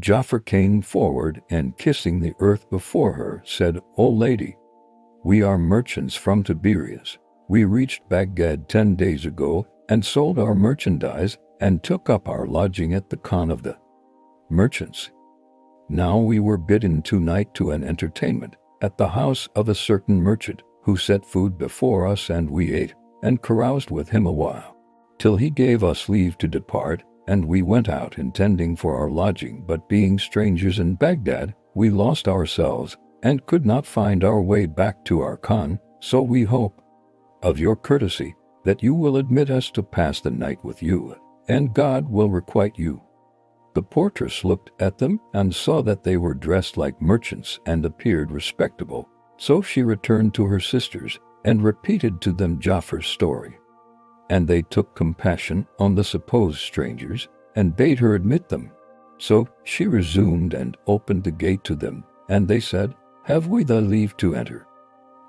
Ja'far came forward and, kissing the earth before her, said, "O lady, we are merchants from Tiberias. We reached Baghdad 10 days ago and sold our merchandise and took up our lodging at the Khan of the merchants. Now we were bidden tonight to an entertainment at the house of a certain merchant who set food before us, and we ate and caroused with him a while, till he gave us leave to depart, and we went out intending for our lodging, but being strangers in Baghdad, we lost ourselves and could not find our way back to our Khan, so we hope of your courtesy that you will admit us to pass the night with you, and God will requite you." The portress looked at them and saw that they were dressed like merchants and appeared respectable, so she returned to her sisters and repeated to them Ja'far's story. And they took compassion on the supposed strangers and bade her admit them. So she resumed and opened the gate to them, and they said, "Have we the leave to enter?"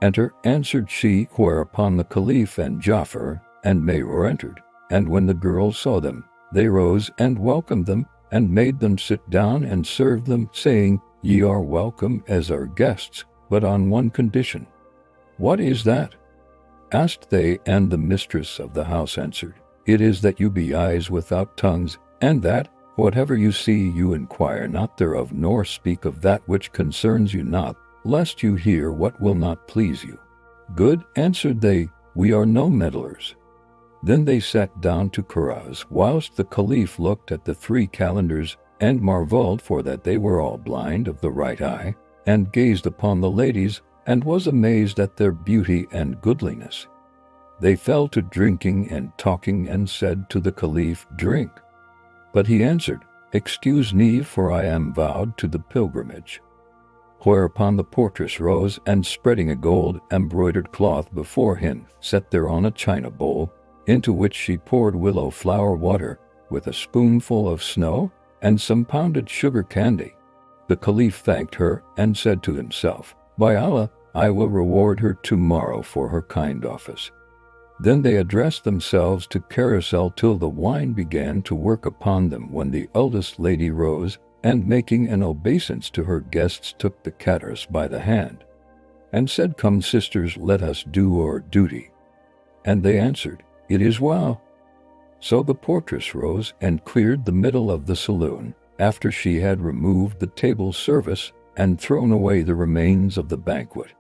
"Enter," answered she, whereupon the Caliph and Ja'far and Mayor entered. And when the girls saw them, they rose and welcomed them and made them sit down and served them, saying, "Ye are welcome as our guests, but on one condition." "What is that?" asked they, and the mistress of the house answered, "It is that you be eyes without tongues, and that, whatever you see, you inquire not thereof, nor speak of that which concerns you not, lest you hear what will not please you." "Good," answered they, "we are no meddlers." Then they sat down to carouse, whilst the Caliph looked at the 3 calendars and marveled, for that they were all blind of the right eye, and gazed upon the ladies and was amazed at their beauty and goodliness. They fell to drinking and talking and said to the Caliph, "Drink." But he answered, "Excuse me, for I am vowed to the pilgrimage." Whereupon the portress rose and, spreading a gold embroidered cloth before him, set thereon a china bowl, into which she poured willow flower water with a spoonful of snow and some pounded sugar candy. The Caliph thanked her and said to himself, "By Allah, I will reward her tomorrow for her kind office." Then they addressed themselves to carousel till the wine began to work upon them, when the eldest lady rose and, making an obeisance to her guests, took the cateress by the hand and said, "Come, sisters, let us do our duty." And they answered, "It is well." So the portress rose and cleared the middle of the saloon, after she had removed the table service and thrown away the remains of the banquet.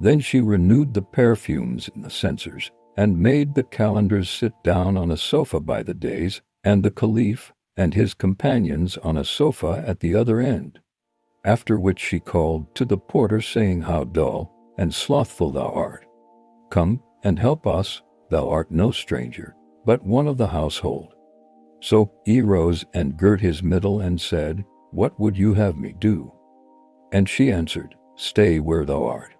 Then she renewed the perfumes in the censers, and made the calendars sit down on a sofa by the days, and the Caliph and his companions on a sofa at the other end. After which she called to the porter, saying, "How dull and slothful thou art! Come and help us, thou art no stranger, but one of the household." So he rose and girt his middle and said, "What would you have me do?" And she answered, "Stay where thou art."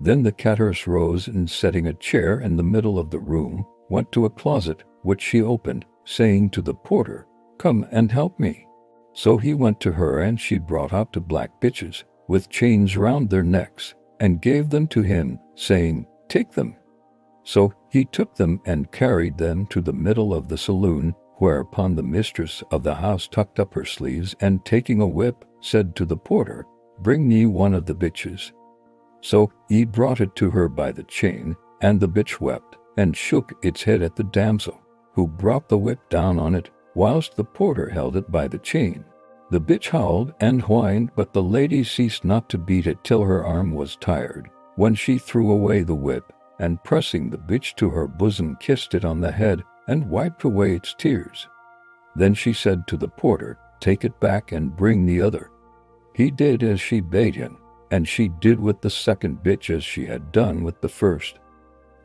Then the cateress rose, and setting a chair in the middle of the room, went to a closet, which she opened, saying to the porter, "Come and help me." So he went to her, and she brought out 2 black bitches, with chains round their necks, and gave them to him, saying, "Take them." So he took them and carried them to the middle of the saloon, whereupon the mistress of the house tucked up her sleeves, and taking a whip, said to the porter, "Bring me one of the bitches." So he brought it to her by the chain, and the bitch wept, and shook its head at the damsel, who brought the whip down on it, whilst the porter held it by the chain. The bitch howled and whined, but the lady ceased not to beat it till her arm was tired, when she threw away the whip, and pressing the bitch to her bosom, kissed it on the head, and wiped away its tears. Then she said to the porter, "Take it back and bring the other." He did as she bade him, and she did with the second bitch as she had done with the first.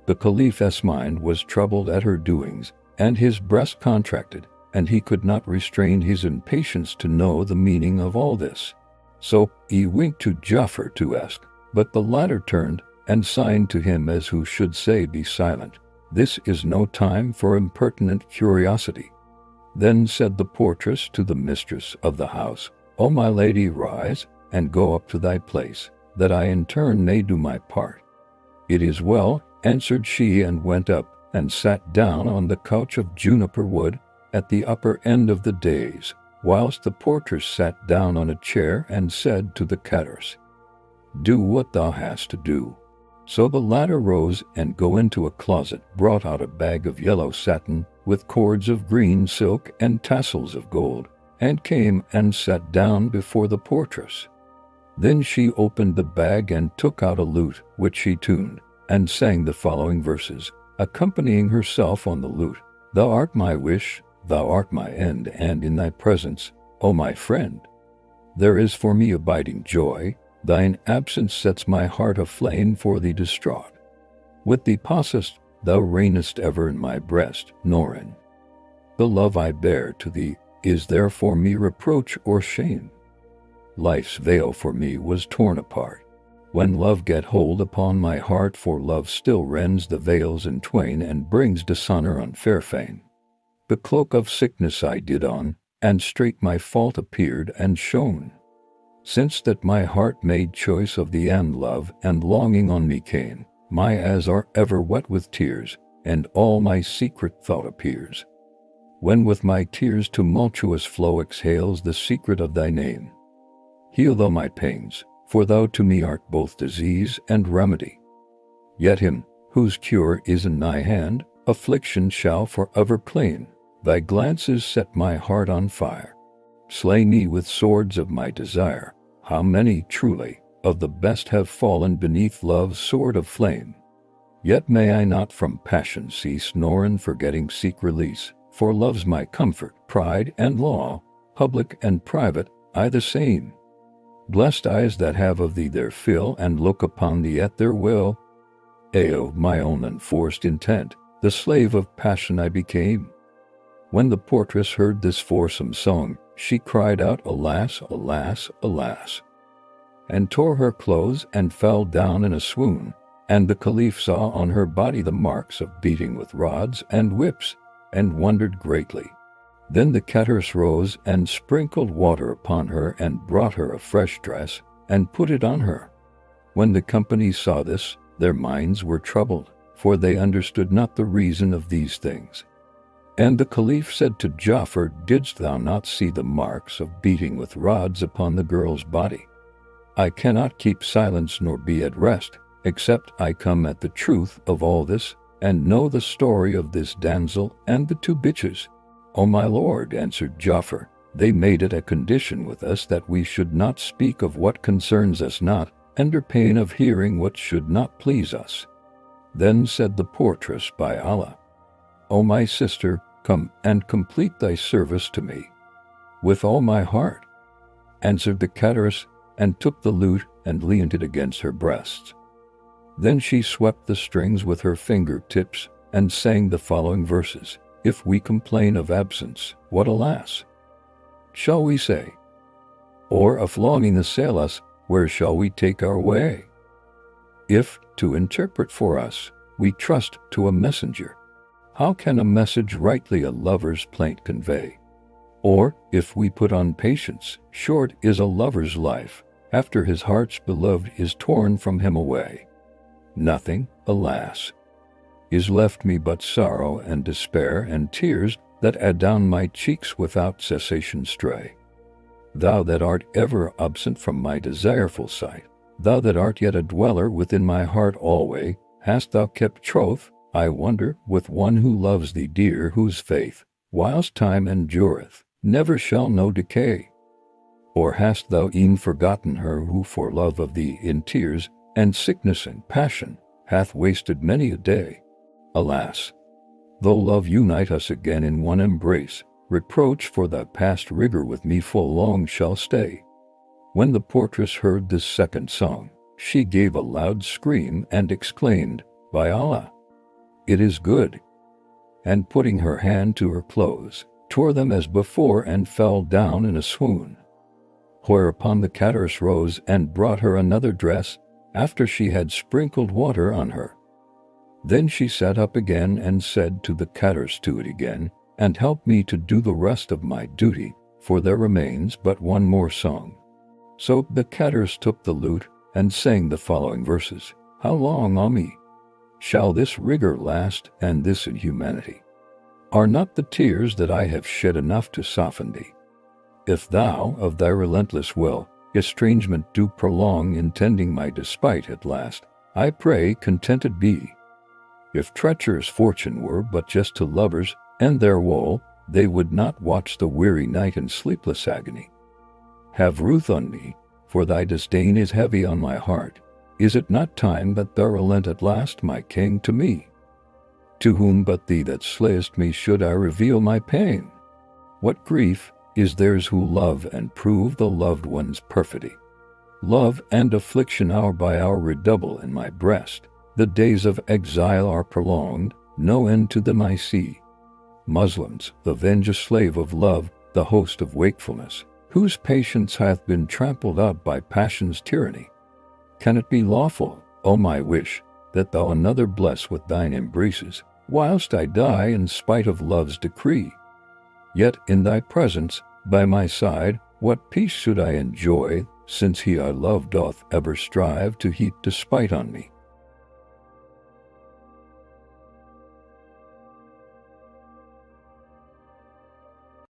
The Caliph's mind was troubled at her doings, and his breast contracted, and he could not restrain his impatience to know the meaning of all this. So he winked to Ja'far to ask, but the latter turned and signed to him as who should say, "Be silent. This is no time for impertinent curiosity." Then said the portress to the mistress of the house, "O my lady, rise and go up to thy place, that I in turn may do my part." "It is well," answered she, and went up and sat down on the couch of juniper wood at the upper end of the dais, whilst the portress sat down on a chair and said to the cateress, "Do what thou hast to do." So the latter rose and go into a closet, brought out a bag of yellow satin, with cords of green silk and tassels of gold, and came and sat down before the portress. Then she opened the bag and took out a lute, which she tuned, and sang the following verses, accompanying herself on the lute. "Thou art my wish, thou art my end, and in thy presence, O my friend, there is for me abiding joy. Thine absence sets my heart aflame for thee distraught. With thee possessed, thou reignest ever in my breast, nor in the love I bear to thee is there for me reproach or shame. Life's veil for me was torn apart, when love get hold upon my heart, for love still rends the veils in twain and brings dishonor on fair fame. The cloak of sickness I did on, and straight my fault appeared and shone. Since that my heart made choice of thee, and love and longing on me came, my eyes are ever wet with tears, and all my secret thought appears. When with my tears tumultuous flow exhales the secret of thy name. Heal thou my pains, for thou to me art both disease and remedy. Yet him, whose cure is in thy hand, affliction shall forever claim. Thy glances set my heart on fire. Slay me with swords of my desire. How many, truly, of the best have fallen beneath love's sword of flame? Yet may I not from passion cease, nor in forgetting seek release, for love's my comfort, pride and law, public and private, I the same. Blessed eyes that have of thee their fill, and look upon thee at their will. Of my own unforced intent, the slave of passion I became. When the portress heard this foursome song, she cried out, "Alas, alas, alas!" and tore her clothes and fell down in a swoon. And the caliph saw on her body the marks of beating with rods and whips, and wondered greatly. Then the cateress rose and sprinkled water upon her, and brought her a fresh dress, and put it on her. When the company saw this, their minds were troubled, for they understood not the reason of these things. And the caliph said to Ja'far, "Didst thou not see the marks of beating with rods upon the girl's body? I cannot keep silence nor be at rest, except I come at the truth of all this, and know the story of this damsel and the two bitches." "O my lord," answered Ja'far, "they made it a condition with us that we should not speak of what concerns us not, under pain of hearing what should not please us." Then said the portress, "By Allah, O my sister, come and complete thy service to me." "With all my heart," answered the cateress, and took the lute and leaned it against her breasts. Then she swept the strings with her finger-tips, and sang the following verses, "If we complain of absence, what alas shall we say? Or if longing assail us, where shall we take our way? If, to interpret for us, we trust to a messenger, how can a message rightly a lover's plaint convey? Or, if we put on patience, short is a lover's life, after his heart's beloved is torn from him away. Nothing, alas, is left me but sorrow and despair and tears that adown my cheeks without cessation stray. Thou that art ever absent from my desireful sight, thou that art yet a dweller within my heart alway, hast thou kept troth, I wonder, with one who loves thee dear, whose faith, whilst time endureth, never shall know decay? Or hast thou e'en forgotten her who for love of thee in tears and sickness and passion hath wasted many a day? Alas, though love unite us again in one embrace, reproach for thy past rigor with me full long shall stay." When the portress heard this second song, she gave a loud scream and exclaimed, "By Allah, it is good!" and putting her hand to her clothes, tore them as before and fell down in a swoon. Whereupon the cateress rose and brought her another dress, after she had sprinkled water on her. Then she sat up again and said to the cateress, "Do it again, and help me to do the rest of my duty, for there remains but one more song." So the cateress took the lute and sang the following verses, "How long, O me, shall this rigor last, and this inhumanity? Are not the tears that I have shed enough to soften thee? If thou, of thy relentless will, estrangement do prolong, intending my despite at last, I pray contented be. If treacherous fortune were but just to lovers and their woe, they would not watch the weary night in sleepless agony. Have ruth on me, for thy disdain is heavy on my heart. Is it not time that thou relent at last, my king, to me? To whom but thee that slayest me should I reveal my pain? What grief is theirs who love and prove the loved one's perfidy? Love and affliction hour by hour redouble in my breast. The days of exile are prolonged, no end to them I see. Muslims, avenge a slave of love, the host of wakefulness, whose patience hath been trampled out by passion's tyranny. Can it be lawful, O my wish, that thou another bless with thine embraces, whilst I die in spite of love's decree? Yet in thy presence, by my side, what peace should I enjoy, since he I love doth ever strive to heap despite on me?